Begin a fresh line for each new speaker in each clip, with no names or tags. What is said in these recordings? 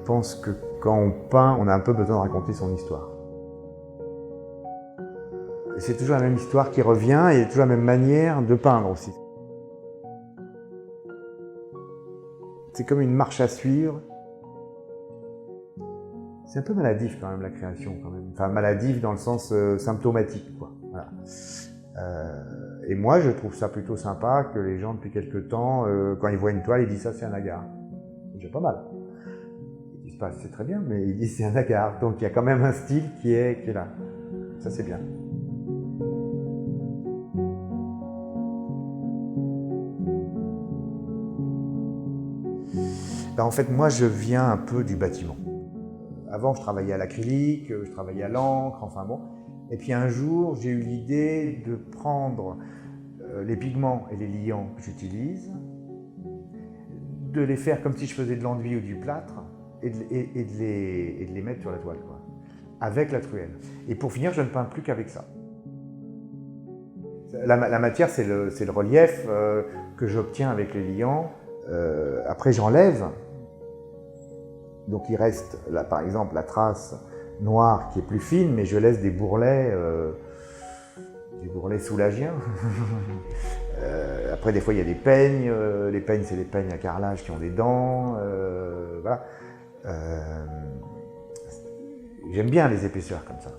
pense que quand on peint, on a un peu besoin de raconter son histoire. C'est toujours la même histoire qui revient et toujours la même manière de peindre aussi. C'est comme une marche à suivre. C'est un peu maladif quand même la création quand même. Enfin maladif dans le sens symptomatique quoi. Voilà. Et moi je trouve ça plutôt sympa que les gens depuis quelques temps, quand ils voient une toile, ils disent ça c'est un agar. C'est déjà pas mal. Ils disent pas c'est très bien, mais ils disent c'est un agar. Donc il y a quand même un style qui est là. Ça c'est bien. Ben, en fait moi je viens un peu du bâtiment. Avant, je travaillais à l'acrylique, je travaillais à l'encre, enfin bon. Et puis un jour, j'ai eu l'idée de prendre les pigments et les liants que j'utilise, de les faire comme si je faisais de l'enduit ou du plâtre, et de les mettre sur la toile, quoi, avec la truelle. Et pour finir, je ne peins plus qu'avec ça. La matière, c'est le relief que j'obtiens avec les liants. Après, j'enlève. Donc il reste, là, par exemple, la trace noire qui est plus fine, mais je laisse des bourrelets soulagiens. Après, des fois, il y a des peignes. Les peignes, c'est des peignes à carrelage qui ont des dents. Voilà. J'aime bien les épaisseurs comme ça.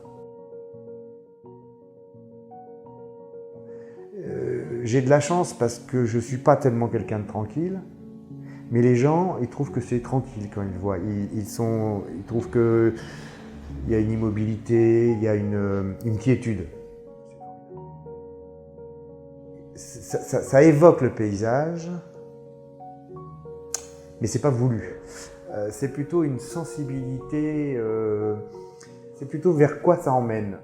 J'ai de la chance parce que je ne suis pas tellement quelqu'un de tranquille. Mais les gens, ils trouvent que c'est tranquille quand ils le voient. Ils trouvent qu'il y a une immobilité, il y a une quiétude. Ça évoque le paysage, mais c'est pas voulu. C'est plutôt une sensibilité, c'est plutôt vers quoi ça emmène.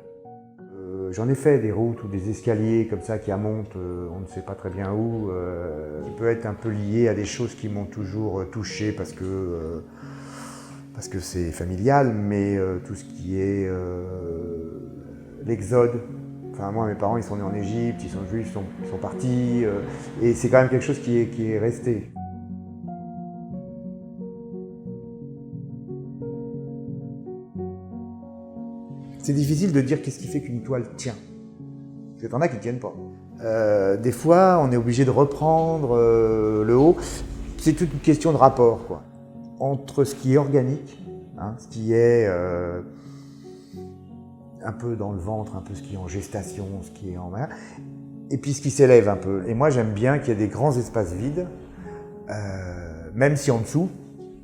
J'en ai fait des routes ou des escaliers comme ça qui montent, on ne sait pas très bien où. Ça peut être un peu lié à des choses qui m'ont toujours touché parce que c'est familial, mais tout ce qui est l'exode. Enfin, moi, mes parents, ils sont nés en Égypte, ils sont juifs, ils sont partis, et c'est quand même quelque chose qui est resté. C'est difficile de dire qu'est-ce qui fait qu'une toile tient. Parce qu'il y en a qui ne tiennent pas. Des fois, on est obligé de reprendre le haut. C'est toute une question de rapport, quoi. Entre ce qui est organique, hein, ce qui est un peu dans le ventre, un peu ce qui est en gestation, ce qui est en mer, et puis ce qui s'élève un peu. Et moi, j'aime bien qu'il y ait des grands espaces vides, même si en dessous,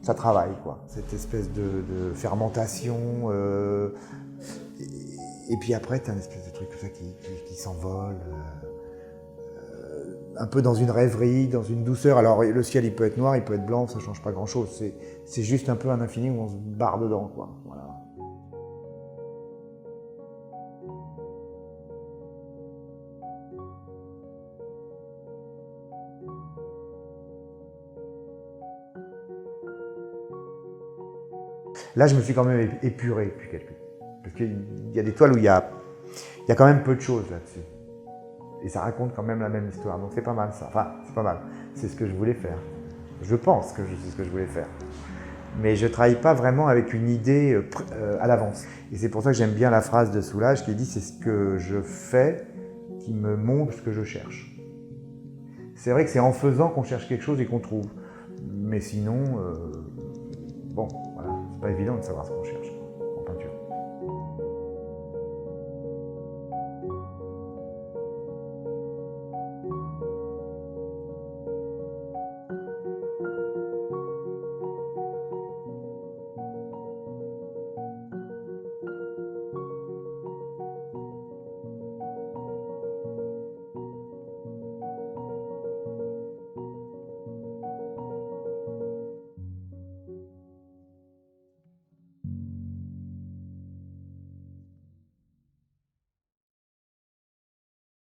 ça travaille, quoi. Cette espèce de fermentation. Et puis après, tu as une espèce de truc comme ça qui s'envole, un peu dans une rêverie, dans une douceur. Alors le ciel, il peut être noir, il peut être blanc, ça ne change pas grand-chose. C'est juste un peu un infini où on se barre dedans, quoi. Voilà. Là, je me suis quand même épuré depuis quelques temps. Parce qu'il y a des toiles où il y a quand même peu de choses là-dessus. Et ça raconte quand même la même histoire. Donc c'est pas mal ça. Enfin, c'est pas mal. C'est ce que je voulais faire. Je pense que c'est ce que je voulais faire. Mais je ne travaille pas vraiment avec une idée à l'avance. Et c'est pour ça que j'aime bien la phrase de Soulages qui dit « c'est ce que je fais qui me montre ce que je cherche ». C'est vrai que c'est en faisant qu'on cherche quelque chose et qu'on trouve. Mais sinon, bon, voilà, c'est pas évident de savoir ce qu'on cherche.